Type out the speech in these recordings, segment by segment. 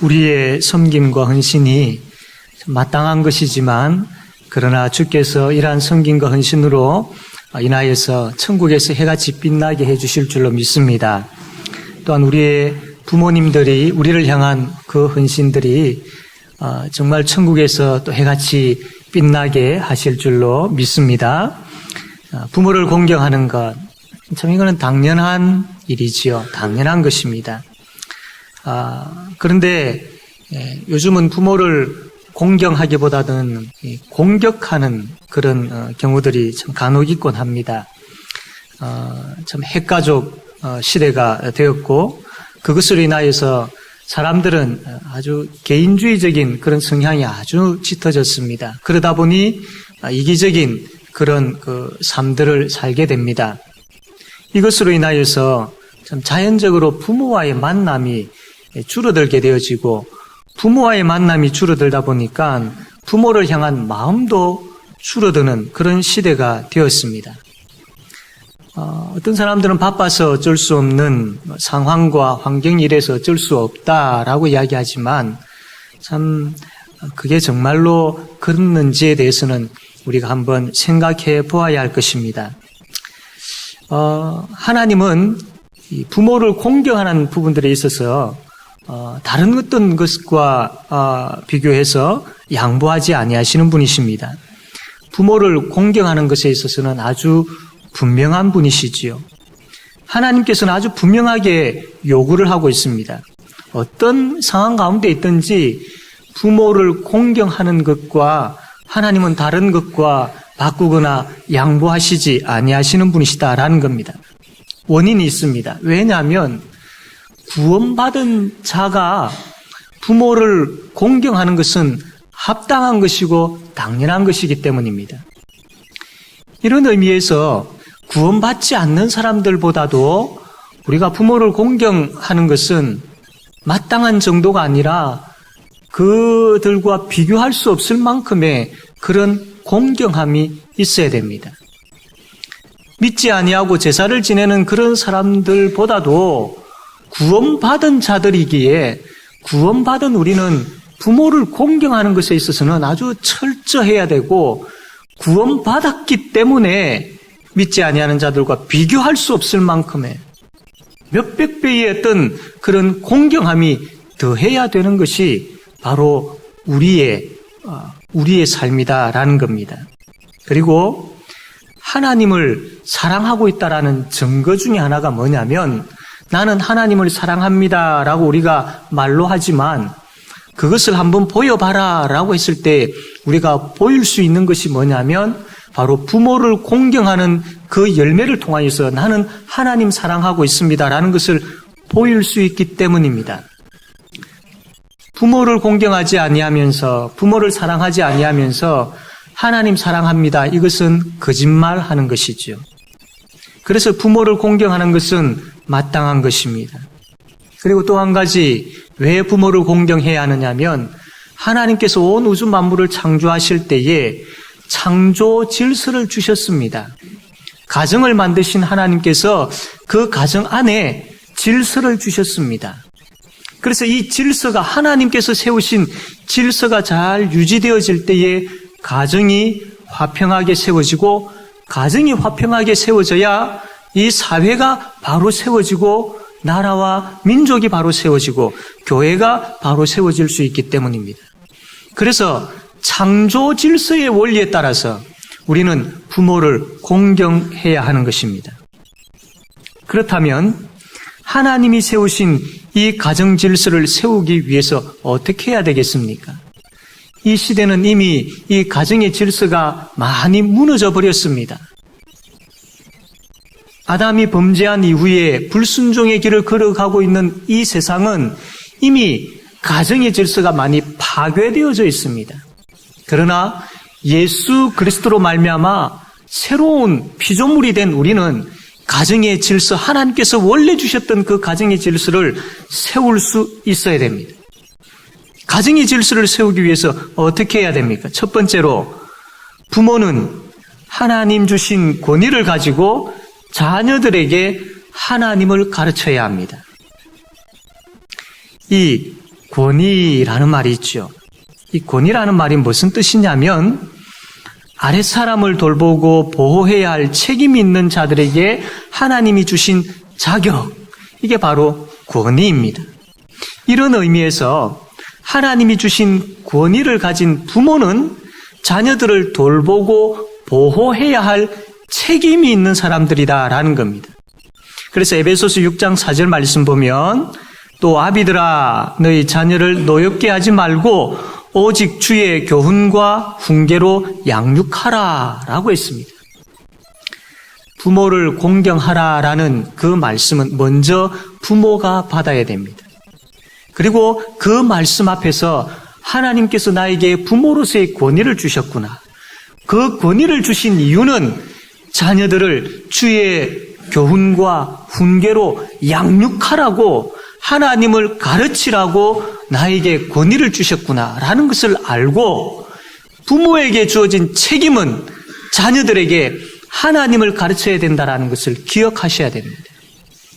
우리의 섬김과 헌신이 마땅한 것이지만 그러나 주께서 이러한 섬김과 헌신으로 인하여서 천국에서 해같이 빛나게 해주실 줄로 믿습니다. 또한 우리의 부모님들이 우리를 향한 그 헌신들이 정말 천국에서 또 해같이 빛나게 하실 줄로 믿습니다. 부모를 공경하는 것, 참 이거는 당연한 일이지요. 당연한 것입니다. 그런데 요즘은 부모를 공경하기보다는 공격하는 그런 경우들이 참 간혹 있곤 합니다. 참 핵가족 시대가 되었고 그것으로 인하여서 사람들은 아주 개인주의적인 그런 성향이 아주 짙어졌습니다. 그러다 보니 이기적인 그런 삶들을 살게 됩니다. 이것으로 인하여서 참 자연적으로 부모와의 만남이 줄어들게 되어지고 부모와의 만남이 줄어들다 보니까 부모를 향한 마음도 줄어드는 그런 시대가 되었습니다. 어떤 사람들은 바빠서 어쩔 수 없는 상황과 환경이 이래서 어쩔 수 없다라고 이야기하지만 참 그게 정말로 그렇는지에 대해서는 우리가 한번 생각해 보아야 할 것입니다. 하나님은 부모를 공경하는 부분들에 있어서 다른 어떤 것과 비교해서 양보하지 아니하시는 분이십니다. 부모를 공경하는 것에 있어서는 아주 분명한 분이시지요. 하나님께서는 아주 분명하게 요구를 하고 있습니다. 어떤 상황 가운데 있든지 부모를 공경하는 것과 하나님은 다른 것과 바꾸거나 양보하시지 아니하시는 분이시다라는 겁니다. 원인이 있습니다. 왜냐하면 구원받은 자가 부모를 공경하는 것은 합당한 것이고 당연한 것이기 때문입니다. 이런 의미에서 구원받지 않는 사람들보다도 우리가 부모를 공경하는 것은 마땅한 정도가 아니라 그들과 비교할 수 없을 만큼의 그런 공경함이 있어야 됩니다. 믿지 아니하고 제사를 지내는 그런 사람들보다도 구원받은 자들이기에 구원받은 우리는 부모를 공경하는 것에 있어서는 아주 철저해야 되고 구원받았기 때문에 믿지 아니하는 자들과 비교할 수 없을 만큼의 몇백 배의 어떤 그런 공경함이 더해야 되는 것이 바로 우리의 삶이다라는 겁니다. 그리고 하나님을 사랑하고 있다라는 증거 중에 하나가 뭐냐면 나는 하나님을 사랑합니다라고 우리가 말로 하지만 그것을 한번 보여봐라라고 했을 때 우리가 보일 수 있는 것이 뭐냐면 바로 부모를 공경하는 그 열매를 통하여서 나는 하나님 사랑하고 있습니다라는 것을 보일 수 있기 때문입니다. 부모를 공경하지 아니하면서 부모를 사랑하지 아니하면서 하나님 사랑합니다. 이것은 거짓말하는 것이죠. 그래서 부모를 공경하는 것은 마땅한 것입니다. 그리고 또 한 가지 왜 부모를 공경해야 하느냐면 하나님께서 온 우주 만물을 창조하실 때에 창조 질서를 주셨습니다. 가정을 만드신 하나님께서 그 가정 안에 질서를 주셨습니다. 그래서 이 질서가 하나님께서 세우신 질서가 잘 유지되어질 때에 가정이 화평하게 세워지고 가정이 화평하게 세워져야 이 사회가 바로 세워지고 나라와 민족이 바로 세워지고 교회가 바로 세워질 수 있기 때문입니다. 그래서 창조 질서의 원리에 따라서 우리는 부모를 공경해야 하는 것입니다. 그렇다면 하나님이 세우신 이 가정 질서를 세우기 위해서 어떻게 해야 되겠습니까? 이 시대는 이미 이 가정의 질서가 많이 무너져 버렸습니다. 아담이 범죄한 이후에 불순종의 길을 걸어가고 있는 이 세상은 이미 가정의 질서가 많이 파괴되어져 있습니다. 그러나 예수 그리스도로 말미암아 새로운 피조물이 된 우리는 가정의 질서, 하나님께서 원래 주셨던 그 가정의 질서를 세울 수 있어야 됩니다. 가정의 질서를 세우기 위해서 어떻게 해야 됩니까? 첫 번째로 부모는 하나님 주신 권위를 가지고 자녀들에게 하나님을 가르쳐야 합니다. 이 권위라는 말이 있죠. 이 권위라는 말이 무슨 뜻이냐면 아랫사람을 돌보고 보호해야 할 책임이 있는 자들에게 하나님이 주신 자격, 이게 바로 권위입니다. 이런 의미에서 하나님이 주신 권위를 가진 부모는 자녀들을 돌보고 보호해야 할 책임이 있는 사람들이다라는 겁니다. 그래서 에베소서 6장 4절 말씀 보면 또 아비들아 너희 자녀를 노엽게 하지 말고 오직 주의 교훈과 훈계로 양육하라 라고 했습니다. 부모를 공경하라라는 그 말씀은 먼저 부모가 받아야 됩니다. 그리고 그 말씀 앞에서 하나님께서 나에게 부모로서의 권위를 주셨구나. 그 권위를 주신 이유는 자녀들을 주의 교훈과 훈계로 양육하라고 하나님을 가르치라고 나에게 권위를 주셨구나라는 것을 알고 부모에게 주어진 책임은 자녀들에게 하나님을 가르쳐야 된다라는 것을 기억하셔야 됩니다.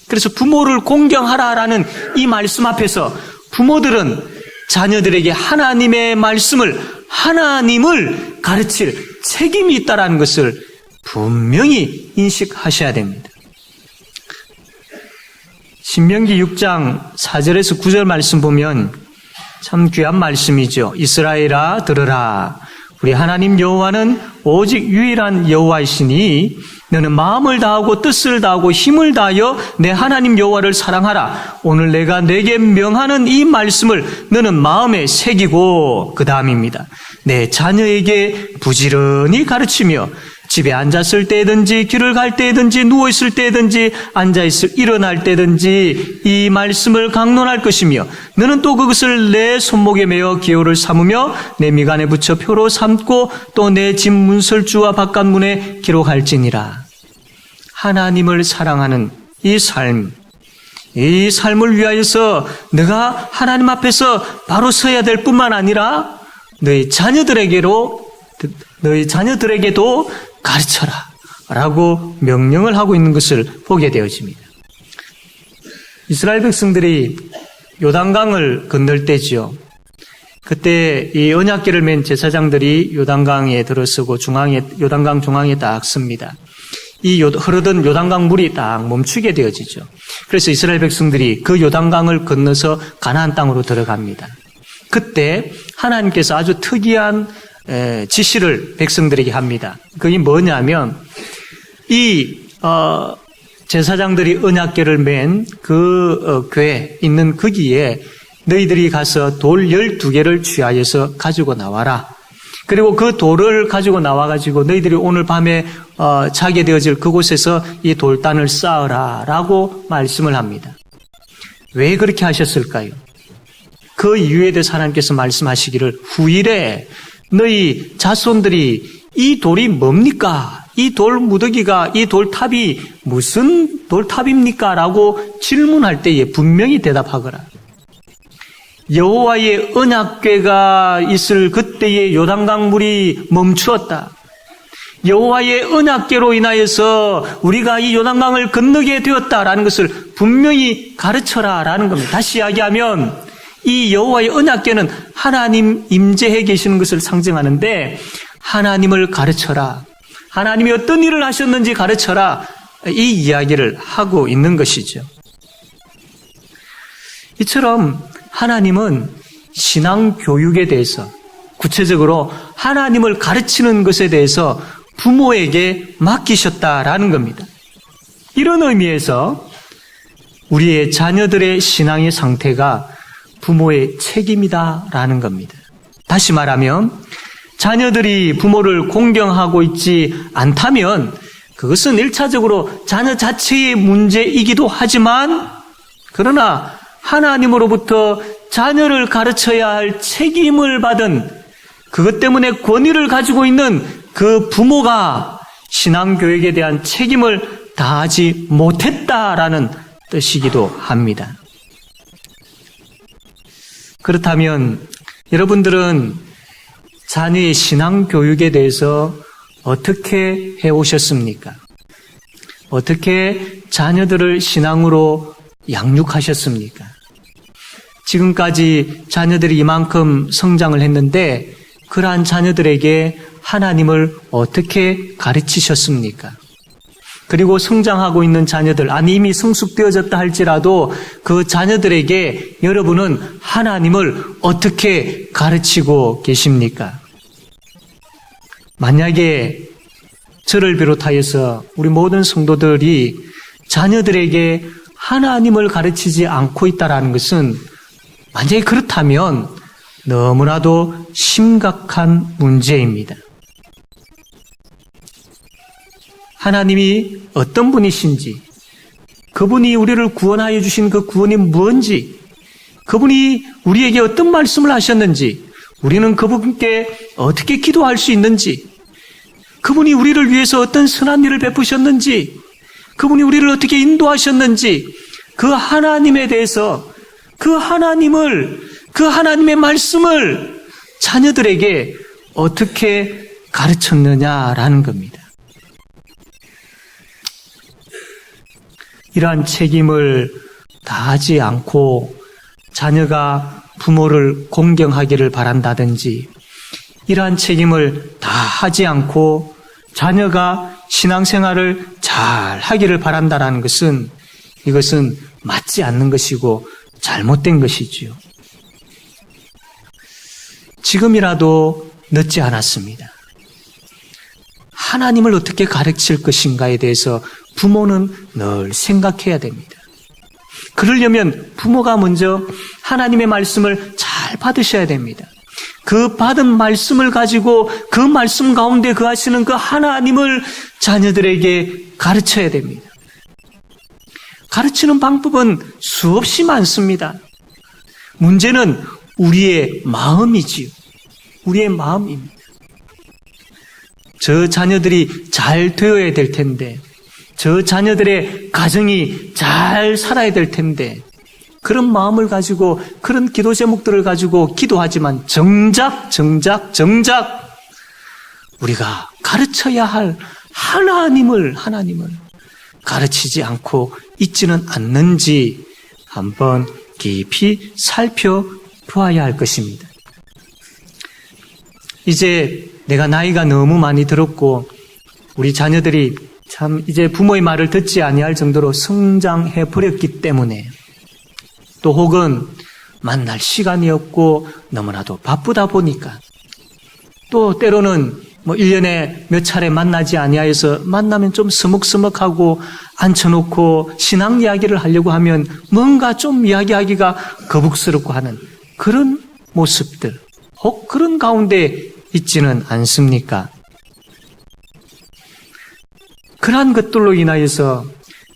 그래서 부모를 공경하라라는 이 말씀 앞에서 부모들은 자녀들에게 하나님의 말씀을 하나님을 가르칠 책임이 있다라는 것을 분명히 인식하셔야 됩니다. 신명기 6장 4절에서 9절 말씀 보면 참 귀한 말씀이죠. 이스라엘아 들으라. 우리 하나님 여호와는 오직 유일한 여호와이시니 너는 마음을 다하고 뜻을 다하고 힘을 다하여 내 하나님 여호와를 사랑하라. 오늘 내가 내게 명하는 이 말씀을 너는 마음에 새기고, 그 다음입니다. 내 자녀에게 부지런히 가르치며 집에 앉았을 때든지 길을 갈 때든지 누워있을 때든지 일어날 때든지 이 말씀을 강론할 것이며 너는 또 그것을 내 손목에 메어 기호를 삼으며 내 미간에 붙여 표로 삼고 또 내 집 문설주와 바깥문에 기록할지니라. 하나님을 사랑하는 이 삶을 위하여서 네가 하나님 앞에서 바로 서야 될 뿐만 아니라 너희 자녀들에게도 가르쳐라 라고 명령을 하고 있는 것을 보게 되어집니다. 이스라엘 백성들이 요단강을 건널 때지요. 그때 이 언약궤를 맨 제사장들이 요단강에 들어서고 요단강 중앙에 딱 섭니다. 이 흐르던 요단강 물이 딱 멈추게 되어지죠. 그래서 이스라엘 백성들이 그 요단강을 건너서 가나안 땅으로 들어갑니다. 그때 하나님께서 아주 특이한 지시를 백성들에게 합니다. 그게 뭐냐면 제사장들이 언약궤를 맨 그 궤 있는 거기에 너희들이 가서 돌 12개를 취하여서 가지고 나와라. 그리고 그 돌을 가지고 나와가지고 너희들이 오늘 밤에 자게 되어질 그곳에서 이 돌단을 쌓으라 라고 말씀을 합니다. 왜 그렇게 하셨을까요? 그 이유에 대해서 하나님께서 말씀하시기를 후일에 너희 자손들이 이 돌이 뭡니까? 이 돌 무더기가, 이 돌탑이 무슨 돌탑입니까? 라고 질문할 때에 분명히 대답하거라. 여호와의 언약궤가 있을 그때의 요단강 물이 멈추었다. 여호와의 언약궤로 인하여서 우리가 이 요단강을 건너게 되었다라는 것을 분명히 가르쳐라라는 겁니다. 다시 이야기하면 이 여호와의 언약궤는 하나님 임재해 계시는 것을 상징하는데 하나님을 가르쳐라. 하나님이 어떤 일을 하셨는지 가르쳐라. 이 이야기를 하고 있는 것이죠. 이처럼 하나님은 신앙 교육에 대해서 구체적으로 하나님을 가르치는 것에 대해서 부모에게 맡기셨다라는 겁니다. 이런 의미에서 우리의 자녀들의 신앙의 상태가 부모의 책임이다라는 겁니다. 다시 말하면 자녀들이 부모를 공경하고 있지 않다면 그것은 1차적으로 자녀 자체의 문제이기도 하지만 그러나 하나님으로부터 자녀를 가르쳐야 할 책임을 받은 그것 때문에 권위를 가지고 있는 그 부모가 신앙교육에 대한 책임을 다하지 못했다라는 뜻이기도 합니다. 그렇다면 여러분들은 자녀의 신앙교육에 대해서 어떻게 해오셨습니까? 어떻게 자녀들을 신앙으로 양육하셨습니까? 지금까지 자녀들이 이만큼 성장을 했는데 그러한 자녀들에게 하나님을 어떻게 가르치셨습니까? 그리고 성장하고 있는 자녀들, 아니 이미 성숙되어졌다 할지라도 그 자녀들에게 여러분은 하나님을 어떻게 가르치고 계십니까? 만약에 저를 비롯하여서 우리 모든 성도들이 자녀들에게 하나님을 가르치지 않고 있다는 것은 만약에 그렇다면 너무나도 심각한 문제입니다. 하나님이 어떤 분이신지, 그분이 우리를 구원하여 주신 그 구원이 뭔지, 그분이 우리에게 어떤 말씀을 하셨는지, 우리는 그분께 어떻게 기도할 수 있는지, 그분이 우리를 위해서 어떤 선한 일을 베푸셨는지, 그분이 우리를 어떻게 인도하셨는지, 그 하나님에 대해서 그 하나님의 말씀을 자녀들에게 어떻게 가르쳤느냐라는 겁니다. 이러한 책임을 다하지 않고 자녀가 부모를 공경하기를 바란다든지, 이러한 책임을 다하지 않고 자녀가 신앙생활을 잘 하기를 바란다는 것은 이것은 맞지 않는 것이고 잘못된 것이지요. 지금이라도 늦지 않았습니다. 하나님을 어떻게 가르칠 것인가에 대해서 부모는 늘 생각해야 됩니다. 그러려면 부모가 먼저 하나님의 말씀을 잘 받으셔야 됩니다. 그 받은 말씀을 가지고 그 말씀 가운데 거하시는 그 하나님을 자녀들에게 가르쳐야 됩니다. 가르치는 방법은 수없이 많습니다. 문제는 우리의 마음이지요. 우리의 마음입니다. 저 자녀들이 잘 되어야 될 텐데, 저 자녀들의 가정이 잘 살아야 될 텐데, 그런 마음을 가지고 그런 기도 제목들을 가지고 기도하지만 정작 우리가 가르쳐야 할 하나님을 가르치지 않고 있지는 않는지 한번 깊이 살펴보아야 할 것입니다. 이제 내가 나이가 너무 많이 들었고 우리 자녀들이 참 이제 부모의 말을 듣지 아니할 정도로 성장해 버렸기 때문에, 또 혹은 만날 시간이 없고 너무나도 바쁘다 보니까, 또 때로는 1년에 몇 차례 만나지 아니하여서 만나면 좀 서먹서먹하고 앉혀놓고 신앙 이야기를 하려고 하면 뭔가 좀 이야기하기가 거북스럽고 하는 그런 모습들, 혹 그런 가운데 있지는 않습니까? 그러한 것들로 인하여서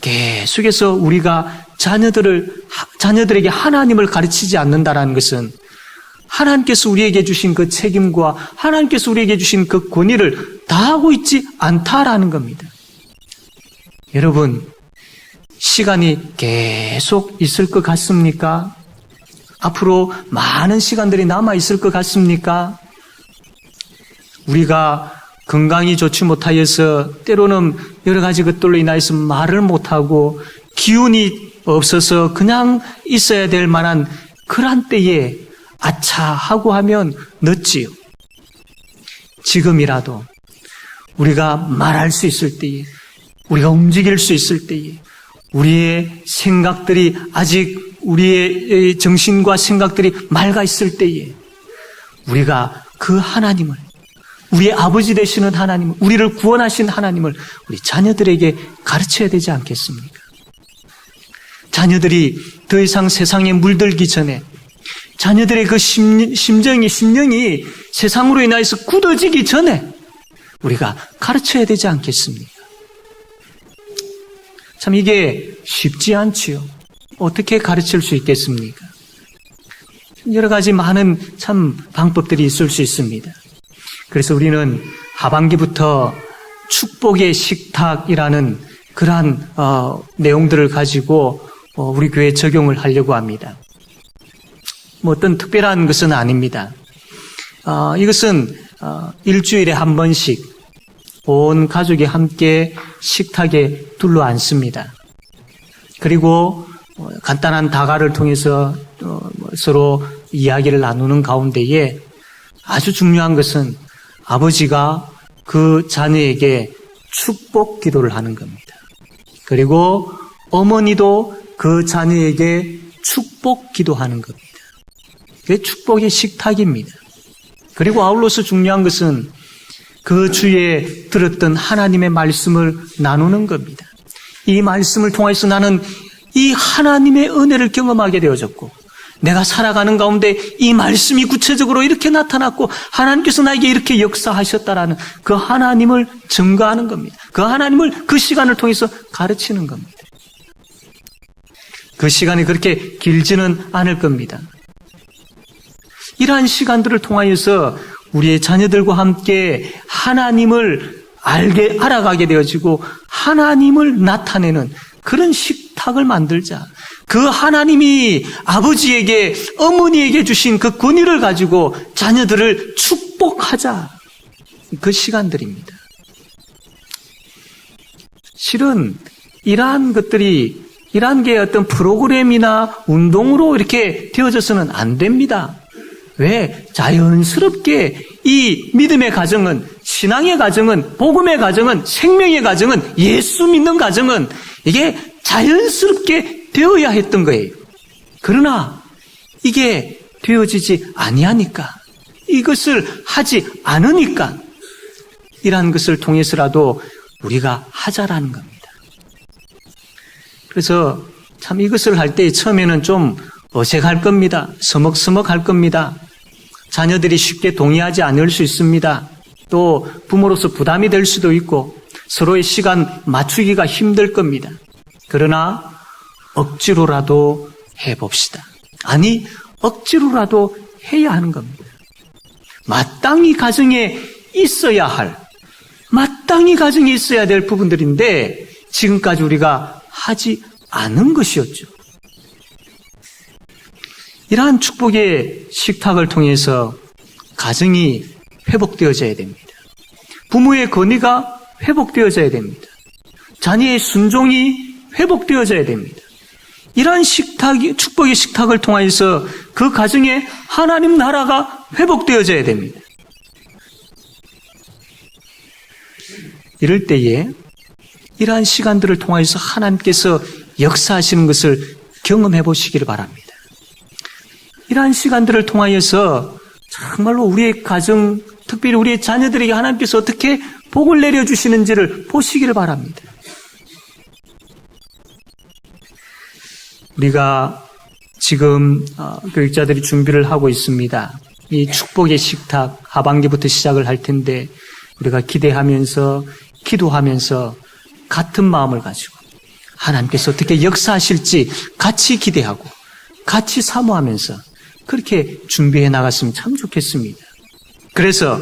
계속해서 우리가 자녀들에게 하나님을 가르치지 않는다라는 것은 하나님께서 우리에게 주신 그 책임과 하나님께서 우리에게 주신 그 권위를 다하고 있지 않다라는 겁니다. 여러분, 시간이 계속 있을 것 같습니까? 앞으로 많은 시간들이 남아 있을 것 같습니까? 우리가 건강이 좋지 못하여서 때로는 여러 가지 것들로 인하여서 말을 못하고 기운이 없어서 그냥 있어야 될 만한 그런 때에 아차 하고 하면 늦지요. 지금이라도 우리가 말할 수 있을 때에, 우리가 움직일 수 있을 때에, 우리의 생각들이 아직 우리의 정신과 생각들이 맑아 있을 때에 우리가 그 하나님을, 우리의 아버지 되시는 하나님을, 우리를 구원하신 하나님을 우리 자녀들에게 가르쳐야 되지 않겠습니까? 자녀들이 더 이상 세상에 물들기 전에, 자녀들의 그 심령이 세상으로 인하여서 굳어지기 전에 우리가 가르쳐야 되지 않겠습니까? 참 이게 쉽지 않지요. 어떻게 가르칠 수 있겠습니까? 여러 가지 많은 참 방법들이 있을 수 있습니다. 그래서 우리는 하반기부터 축복의 식탁이라는 그러한 내용들을 가지고 우리 교회에 적용을 하려고 합니다. 어떤 특별한 것은 아닙니다. 이것은 일주일에 한 번씩 온 가족이 함께 식탁에 둘러앉습니다. 그리고 간단한 다가를 통해서 서로 이야기를 나누는 가운데에 아주 중요한 것은 아버지가 그 자녀에게 축복 기도를 하는 겁니다. 그리고 어머니도 그 자녀에게 축복 기도하는 겁니다. 그게 축복의 식탁입니다. 그리고 아울러서 중요한 것은 그 주에 들었던 하나님의 말씀을 나누는 겁니다. 이 말씀을 통해서 나는 이 하나님의 은혜를 경험하게 되어졌고 내가 살아가는 가운데 이 말씀이 구체적으로 이렇게 나타났고 하나님께서 나에게 이렇게 역사하셨다라는 그 하나님을 증거하는 겁니다. 그 하나님을 그 시간을 통해서 가르치는 겁니다. 그 시간이 그렇게 길지는 않을 겁니다. 이러한 시간들을 통하여서 우리의 자녀들과 함께 하나님을 알아가게 되어지고 하나님을 나타내는 그런 식탁을 만들자. 그 하나님이 아버지에게 어머니에게 주신 그 권위를 가지고 자녀들을 축복하자. 그 시간들입니다. 실은 이러한 것들이 이러한 게 어떤 프로그램이나 운동으로 이렇게 되어져서는 안 됩니다. 왜? 자연스럽게 이 믿음의 가정은, 신앙의 가정은, 복음의 가정은, 생명의 가정은, 예수 믿는 가정은 이게 자연스럽게 되어야 했던 거예요. 그러나 이게 되어지지 아니하니까, 이것을 하지 않으니까 이러한 것을 통해서라도 우리가 하자라는 겁니다. 그래서 참 이것을 할 때 처음에는 좀 어색할 겁니다. 서먹서먹할 겁니다. 자녀들이 쉽게 동의하지 않을 수 있습니다. 또 부모로서 부담이 될 수도 있고 서로의 시간 맞추기가 힘들 겁니다. 그러나 억지로라도 해봅시다. 아니, 억지로라도 해야 하는 겁니다. 마땅히 가정에 있어야 할, 마땅히 가정에 있어야 될 부분들인데 지금까지 우리가 하지 않은 것이었죠. 이러한 축복의 식탁을 통해서 가정이 회복되어져야 됩니다. 부모의 권위가 회복되어져야 됩니다. 자녀의 순종이 회복되어져야 됩니다. 이러한 축복의 식탁을 통해서 그 가정에 하나님 나라가 회복되어져야 됩니다. 이럴 때에 이러한 시간들을 통해서 하나님께서 역사하시는 것을 경험해 보시기를 바랍니다. 이러한 시간들을 통하여서 정말로 우리의 가정, 특별히 우리의 자녀들에게 하나님께서 어떻게 복을 내려주시는지를 보시기를 바랍니다. 우리가 지금 교육자들이 준비를 하고 있습니다. 이 축복의 식탁 하반기부터 시작을 할 텐데 우리가 기대하면서 기도하면서 같은 마음을 가지고 하나님께서 어떻게 역사하실지 같이 기대하고 같이 사모하면서 그렇게 준비해 나갔으면 참 좋겠습니다. 그래서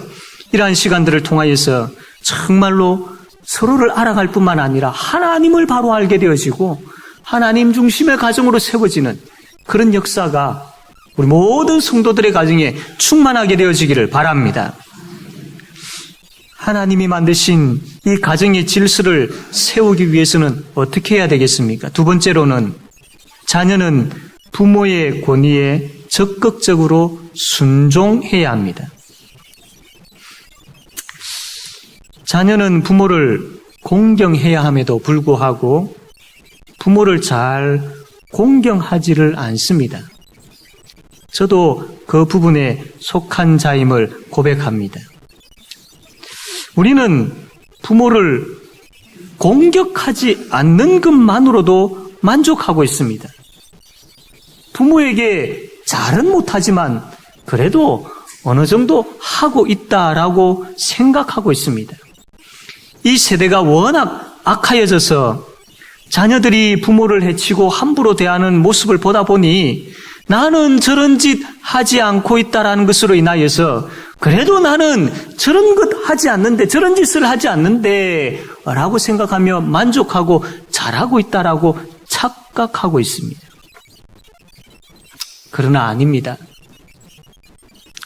이러한 시간들을 통하여서 정말로 서로를 알아갈 뿐만 아니라 하나님을 바로 알게 되어지고 하나님 중심의 가정으로 세워지는 그런 역사가 우리 모든 성도들의 가정에 충만하게 되어지기를 바랍니다. 하나님이 만드신 이 가정의 질서를 세우기 위해서는 어떻게 해야 되겠습니까? 두 번째로는 자녀는 부모의 권위에 적극적으로 순종해야 합니다. 자녀는 부모를 공경해야 함에도 불구하고 부모를 잘 공경하지를 않습니다. 저도 그 부분에 속한 자임을 고백합니다. 우리는 부모를 공격하지 않는 것만으로도 만족하고 있습니다. 부모에게 잘은 못하지만 그래도 어느 정도 하고 있다라고 생각하고 있습니다. 이 세대가 워낙 악하여져서 자녀들이 부모를 해치고 함부로 대하는 모습을 보다 보니 나는 저런 짓 하지 않고 있다라는 것으로 인하여서 그래도 나는 저런 것 하지 않는데 저런 짓을 하지 않는데 라고 생각하며 만족하고 잘하고 있다라고 착각하고 있습니다. 그러나 아닙니다.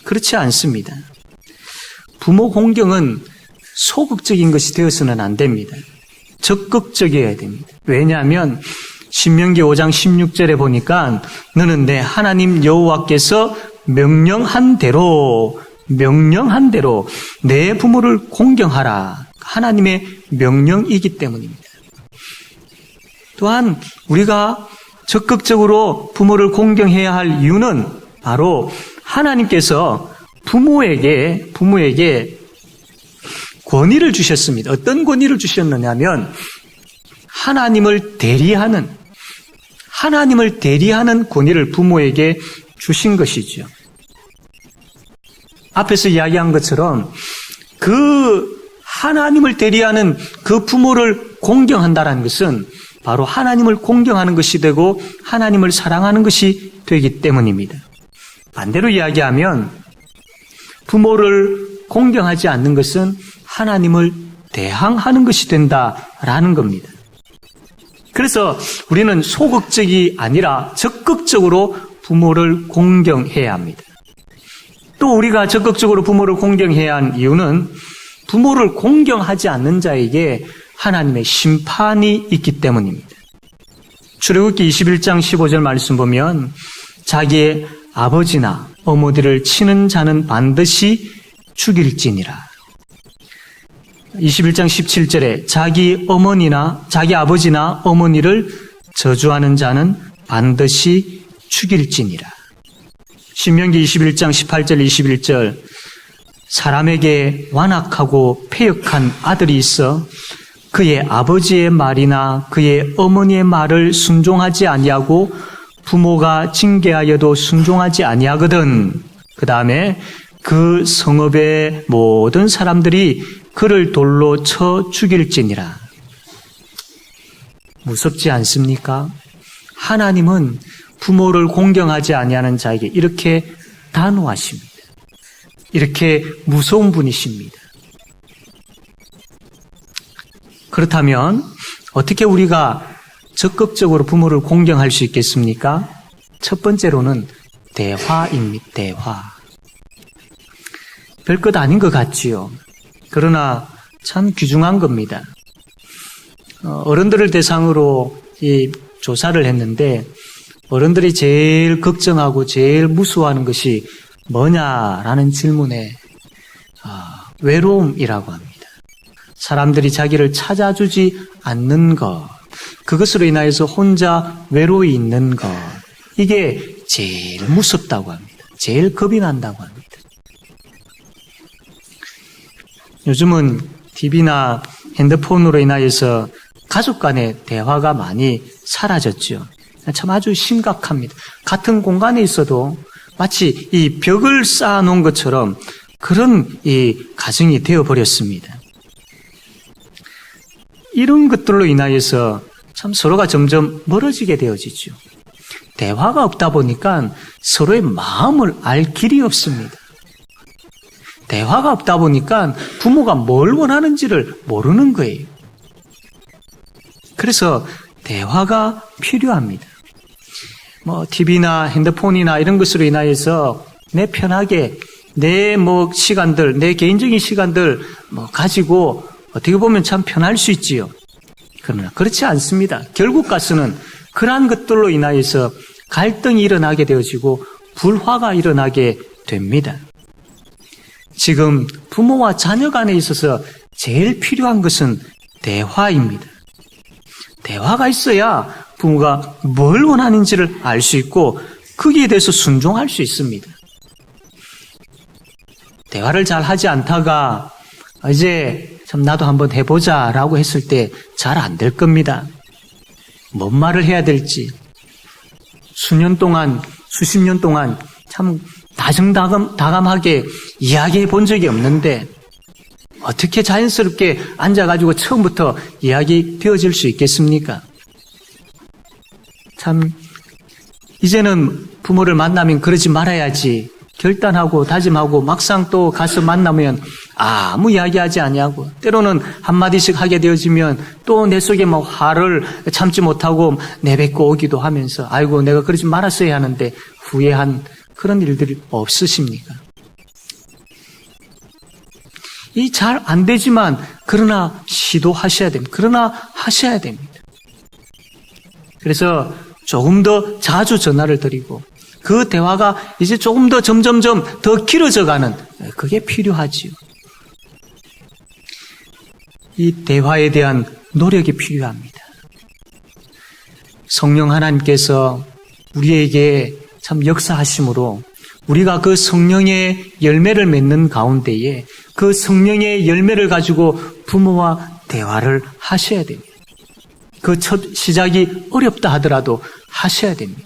그렇지 않습니다. 부모 공경은 소극적인 것이 되어서는 안 됩니다. 적극적이어야 됩니다. 왜냐하면 신명기 5장 16절에 보니까 너는 내 하나님 여호와께서 명령한 대로 내 부모를 공경하라. 하나님의 명령이기 때문입니다. 또한 우리가 적극적으로 부모를 공경해야 할 이유는 바로 하나님께서 부모에게 권위를 주셨습니다. 어떤 권위를 주셨느냐면 하나님을 대리하는 권위를 부모에게 주신 것이죠. 앞에서 이야기한 것처럼 그 하나님을 대리하는 그 부모를 공경한다는 것은 바로 하나님을 공경하는 것이 되고 하나님을 사랑하는 것이 되기 때문입니다. 반대로 이야기하면 부모를 공경하지 않는 것은 하나님을 대항하는 것이 된다라는 겁니다. 그래서 우리는 소극적이 아니라 적극적으로 부모를 공경해야 합니다. 또 우리가 적극적으로 부모를 공경해야 하는 이유는 부모를 공경하지 않는 자에게 하나님의 심판이 있기 때문입니다. 출애굽기 21장 15절 말씀 보면 자기의 아버지나 어머니를 치는 자는 반드시 죽일지니라. 21장 17절에 자기 아버지나 어머니를 저주하는 자는 반드시 죽일지니라. 신명기 21장 18절 21절 사람에게 완악하고 패역한 아들이 있어 그의 아버지의 말이나 그의 어머니의 말을 순종하지 아니하고 부모가 징계하여도 순종하지 아니하거든. 그 다음에 그 성읍의 모든 사람들이 그를 돌로 쳐 죽일지니라. 무섭지 않습니까? 하나님은 부모를 공경하지 아니하는 자에게 이렇게 단호하십니다. 이렇게 무서운 분이십니다. 그렇다면 어떻게 우리가 적극적으로 부모를 공경할 수 있겠습니까? 첫 번째로는 대화입니다. 대화. 별것 아닌 것 같지요. 그러나 참 귀중한 겁니다. 어른들을 대상으로 이 조사를 했는데 어른들이 제일 걱정하고 제일 무서워하는 것이 뭐냐라는 질문에 외로움이라고 합니다. 사람들이 자기를 찾아주지 않는 것, 그것으로 인하여서 혼자 외로이 있는 것, 이게 제일 무섭다고 합니다. 제일 겁이 난다고 합니다. 요즘은 TV나 핸드폰으로 인하여서 가족 간의 대화가 많이 사라졌죠. 참 아주 심각합니다. 같은 공간에 있어도 마치 이 벽을 쌓아놓은 것처럼 그런 이 가정이 되어버렸습니다. 이런 것들로 인하여서 참 서로가 점점 멀어지게 되어지죠. 대화가 없다 보니까 서로의 마음을 알 길이 없습니다. 대화가 없다 보니까 부모가 뭘 원하는지를 모르는 거예요. 그래서 대화가 필요합니다. TV나 핸드폰이나 이런 것으로 인하여서 내 편하게 내 시간들, 내 개인적인 시간들 가지고 어떻게 보면 참 편할 수 있지요. 그러나 그렇지 않습니다. 결국 가서는 그러한 것들로 인하여서 갈등이 일어나게 되어지고 불화가 일어나게 됩니다. 지금 부모와 자녀 간에 있어서 제일 필요한 것은 대화입니다. 대화가 있어야 부모가 뭘 원하는지를 알 수 있고 거기에 대해서 순종할 수 있습니다. 대화를 잘 하지 않다가 이제 참 나도 한번 해보자라고 했을 때 잘 안 될 겁니다. 뭔 말을 해야 될지 수년 동안 수십 년 동안 참 다정다감하게 이야기해 본 적이 없는데 어떻게 자연스럽게 앉아가지고 처음부터 이야기 되어질 수 있겠습니까? 참 이제는 부모를 만나면 그러지 말아야지 결단하고 다짐하고 막상 또 가서 만나면 아무 이야기하지 아니하고 때로는 한마디씩 하게 되어지면 또 내 속에 화를 참지 못하고 내뱉고 오기도 하면서 아이고 내가 그러지 말았어야 하는데 후회한 그런 일들이 없으십니까? 이 잘 안 되지만 그러나 시도하셔야 됩니다. 그러나 하셔야 됩니다. 그래서 조금 더 자주 전화를 드리고 그 대화가 이제 조금 더 점점점 더 길어져 가는 그게 필요하지요. 이 대화에 대한 노력이 필요합니다. 성령 하나님께서 우리에게 참 역사하심으로 우리가 그 성령의 열매를 맺는 가운데에 그 성령의 열매를 가지고 부모와 대화를 하셔야 됩니다. 그 첫 시작이 어렵다 하더라도 하셔야 됩니다.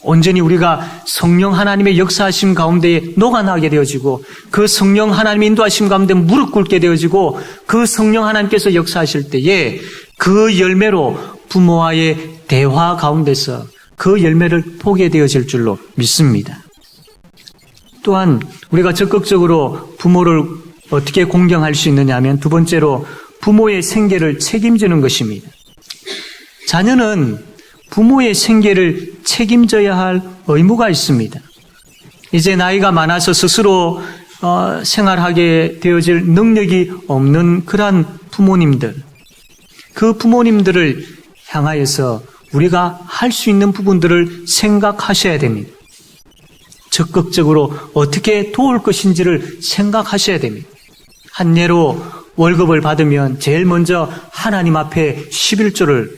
온전히 우리가 성령 하나님의 역사하심 가운데에 녹아나게 되어지고 그 성령 하나님의 인도하심 가운데 무릎 꿇게 되어지고 그 성령 하나님께서 역사하실 때에 그 열매로 부모와의 대화 가운데서 그 열매를 보게 되어질 줄로 믿습니다. 또한 우리가 적극적으로 부모를 어떻게 공경할 수 있느냐 하면 두 번째로 부모의 생계를 책임지는 것입니다. 자녀는 부모의 생계를 책임져야 할 의무가 있습니다. 이제 나이가 많아서 스스로 생활하게 되어질 능력이 없는 그러한 부모님들, 그 부모님들을 향하여서 우리가 할 수 있는 부분들을 생각하셔야 됩니다. 적극적으로 어떻게 도울 것인지를 생각하셔야 됩니다. 한 예로 월급을 받으면 제일 먼저 하나님 앞에 11조를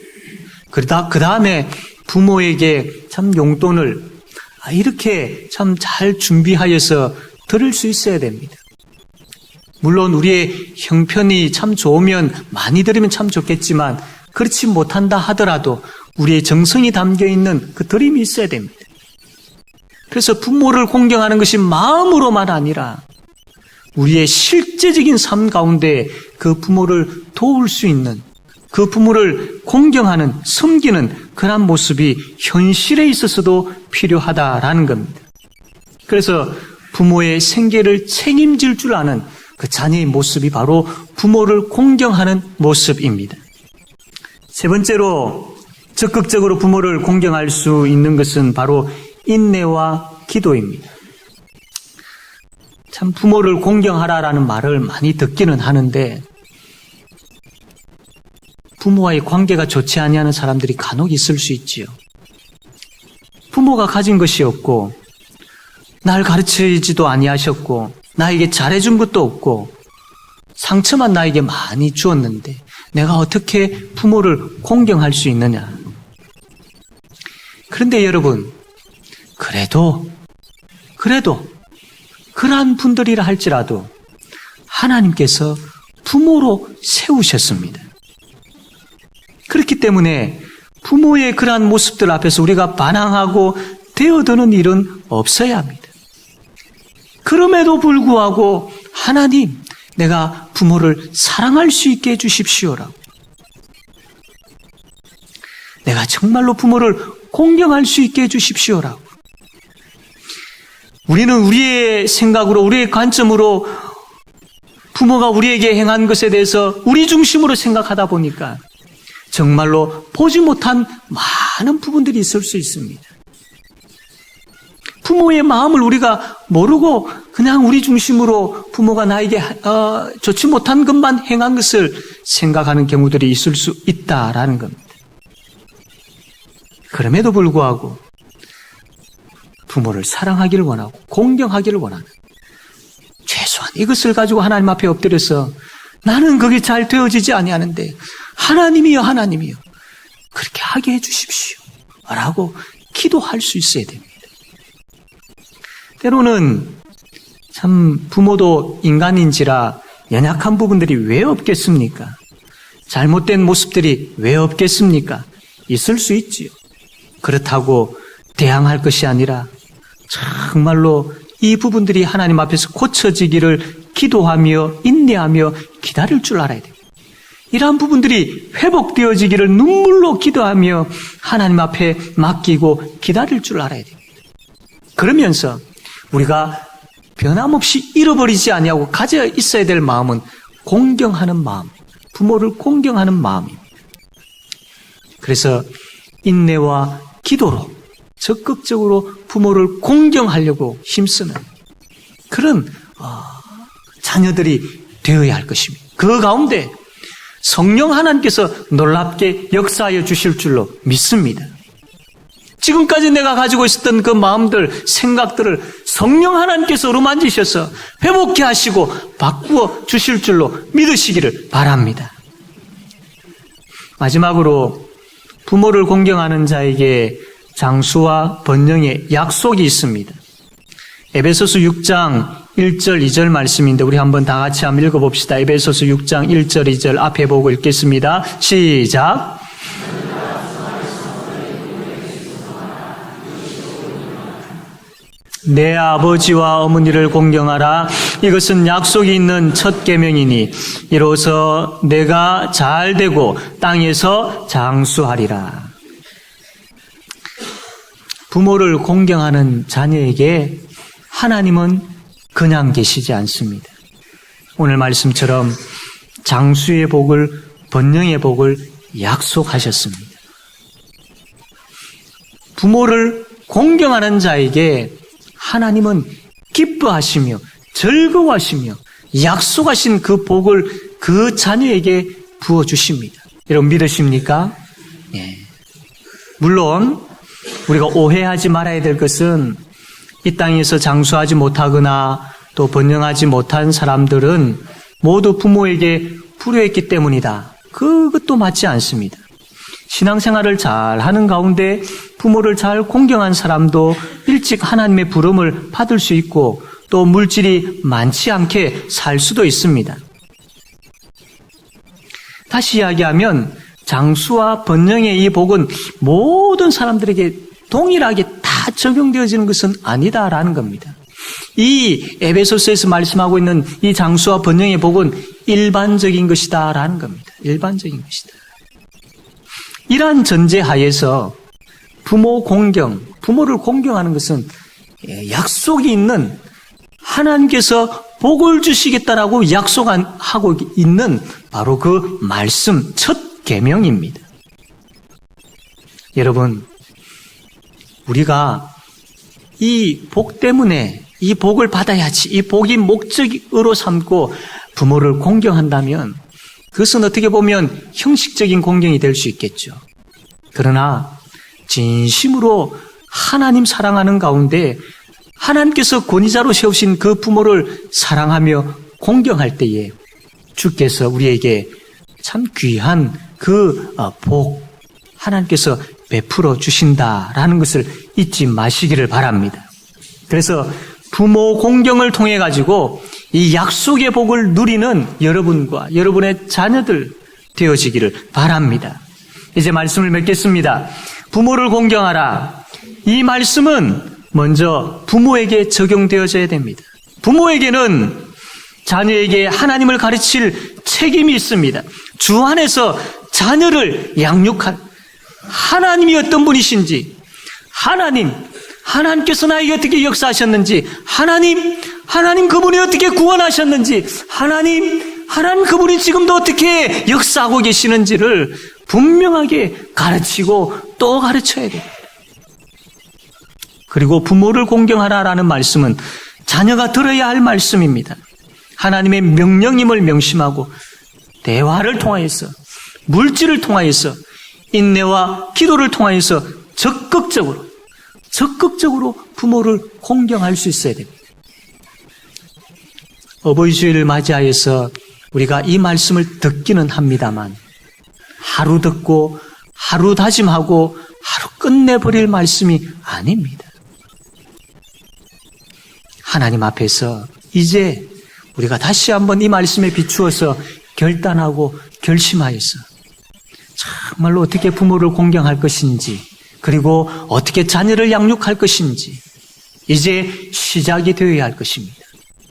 그 다음에 부모에게 참 용돈을 이렇게 참 잘 준비하여서 드릴 수 있어야 됩니다. 물론 우리의 형편이 참 좋으면 많이 드리면 참 좋겠지만 그렇지 못한다 하더라도 우리의 정성이 담겨있는 그 드림이 있어야 됩니다. 그래서 부모를 공경하는 것이 마음으로만 아니라 우리의 실제적인 삶 가운데 그 부모를 도울 수 있는 그 부모를 공경하는, 섬기는 그런 모습이 현실에 있어서도 필요하다라는 겁니다. 그래서 부모의 생계를 책임질 줄 아는 그 자녀의 모습이 바로 부모를 공경하는 모습입니다. 세 번째로 적극적으로 부모를 공경할 수 있는 것은 바로 인내와 기도입니다. 참 부모를 공경하라라는 말을 많이 듣기는 하는데 부모와의 관계가 좋지 아니하는 사람들이 간혹 있을 수 있지요. 부모가 가진 것이 없고 날 가르치지도 아니하셨고 나에게 잘해준 것도 없고 상처만 나에게 많이 주었는데 내가 어떻게 부모를 공경할 수 있느냐. 그런데 여러분, 그래도 그러한 분들이라 할지라도 하나님께서 부모로 세우셨습니다. 그렇기 때문에 부모의 그러한 모습들 앞에서 우리가 반항하고 되어드는 일은 없어야 합니다. 그럼에도 불구하고 하나님, 내가 부모를 사랑할 수 있게 해주십시오라고. 내가 정말로 부모를 공경할 수 있게 해주십시오라고. 우리는 우리의 생각으로, 우리의 관점으로 부모가 우리에게 행한 것에 대해서 우리 중심으로 생각하다 보니까 정말로 보지 못한 많은 부분들이 있을 수 있습니다. 부모의 마음을 우리가 모르고 그냥 우리 중심으로 부모가 나에게 좋지 못한 것만 행한 것을 생각하는 경우들이 있을 수 있다라는 겁니다. 그럼에도 불구하고 부모를 사랑하기를 원하고 공경하기를 원하는 최소한 이것을 가지고 하나님 앞에 엎드려서 나는 그게 잘 되어지지 아니하는데 하나님이여 그렇게 하게 해주십시오 라고 기도할 수 있어야 됩니다. 때로는 참 부모도 인간인지라 연약한 부분들이 왜 없겠습니까? 잘못된 모습들이 왜 없겠습니까? 있을 수 있지요. 그렇다고 대항할 것이 아니라 정말로 이 부분들이 하나님 앞에서 고쳐지기를 기도하며 인내하며 기다릴 줄 알아야 됩니다. 이러한 부분들이 회복되어지기를 눈물로 기도하며 하나님 앞에 맡기고 기다릴 줄 알아야 됩니다. 그러면서 우리가 변함없이 잃어버리지 아니하고 가져 있어야 될 마음은 공경하는 마음, 부모를 공경하는 마음입니다. 그래서 인내와 기도로 적극적으로 부모를 공경하려고 힘쓰는 그런 자녀들이 되어야 할 것입니다. 그 가운데 성령 하나님께서 놀랍게 역사하여 주실 줄로 믿습니다. 지금까지 내가 가지고 있었던 그 마음들, 생각들을 성령 하나님께서 어루만지셔서 회복케 하시고 바꾸어 주실 줄로 믿으시기를 바랍니다. 마지막으로 부모를 공경하는 자에게 장수와 번영의 약속이 있습니다. 에베소서 6장 1절 2절 말씀인데 우리 한번 다 같이 한번 읽어봅시다. 에베소서 6장 1절 2절 앞에 보고 읽겠습니다. 시작. 내 아버지와 어머니를 공경하라. 이것은 약속이 있는 첫 계명이니 이로써 내가 잘 되고 땅에서 장수하리라. 부모를 공경하는 자녀에게 하나님은 그냥 계시지 않습니다. 오늘 말씀처럼 장수의 복을, 번영의 복을 약속하셨습니다. 부모를 공경하는 자에게 하나님은 기뻐하시며 즐거워하시며 약속하신 그 복을 그 자녀에게 부어주십니다. 여러분 믿으십니까? 네. 물론 우리가 오해하지 말아야 될 것은 이 땅에서 장수하지 못하거나 또 번영하지 못한 사람들은 모두 부모에게 불효했기 때문이다. 그것도 맞지 않습니다. 신앙생활을 잘 하는 가운데 부모를 잘 공경한 사람도 일찍 하나님의 부름을 받을 수 있고 또 물질이 많지 않게 살 수도 있습니다. 다시 이야기하면 장수와 번영의 이 복은 모든 사람들에게 동일하게 다 적용되어지는 것은 아니다라는 겁니다. 이 에베소서에서 말씀하고 있는 이 장수와 번영의 복은 일반적인 것이다라는 겁니다. 일반적인 것이다. 이러한 전제하에서 부모 공경, 부모를 공경하는 것은 약속이 있는 하나님께서 복을 주시겠다라고 약속하고 있는 바로 그 말씀, 첫 계명입니다. 여러분, 우리가 이 복 때문에 이 복을 받아야지, 이 복이 목적으로 삼고 부모를 공경한다면 그것은 어떻게 보면 형식적인 공경이 될 수 있겠죠. 그러나 진심으로 하나님 사랑하는 가운데 하나님께서 권위자로 세우신 그 부모를 사랑하며 공경할 때에 주께서 우리에게 참 귀한 그 복 하나님께서 베풀어 주신다라는 것을 잊지 마시기를 바랍니다. 그래서 부모 공경을 통해 가지고 이 약속의 복을 누리는 여러분과 여러분의 자녀들 되어지기를 바랍니다. 이제 말씀을 맺겠습니다. 부모를 공경하라. 이 말씀은 먼저 부모에게 적용되어져야 됩니다. 부모에게는 자녀에게 하나님을 가르칠 책임이 있습니다. 주 안에서 자녀를 양육한 하나님이 어떤 분이신지, 하나님께서 나에게 어떻게 역사하셨는지, 하나님 그분이 어떻게 구원하셨는지, 하나님 그분이 지금도 어떻게 역사하고 계시는지를 분명하게 가르치고 또 가르쳐야 돼요. 그리고 부모를 공경하라라는 말씀은 자녀가 들어야 할 말씀입니다. 하나님의 명령임을 명심하고 대화를 통하여서, 물질을 통하여서, 인내와 기도를 통하여서 적극적으로 부모를 공경할 수 있어야 됩니다. 어버이 주일을 맞이하여서 우리가 이 말씀을 듣기는 합니다만 하루 듣고 하루 다짐하고 하루 끝내버릴 말씀이 아닙니다. 하나님 앞에서 이제 우리가 다시 한번 이 말씀에 비추어서 결단하고 결심하여서 정말로 어떻게 부모를 공경할 것인지, 그리고 어떻게 자녀를 양육할 것인지 이제 시작이 되어야 할 것입니다.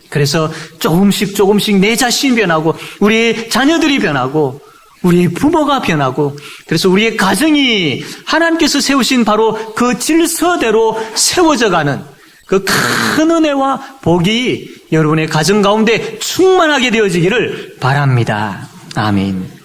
그래서 조금씩 내 자신이 변하고 우리의 자녀들이 변하고 우리의 부모가 변하고, 그래서 우리의 가정이 하나님께서 세우신 바로 그 질서대로 세워져가는 그 큰 은혜와 복이 여러분의 가정 가운데 충만하게 되어지기를 바랍니다. 아멘.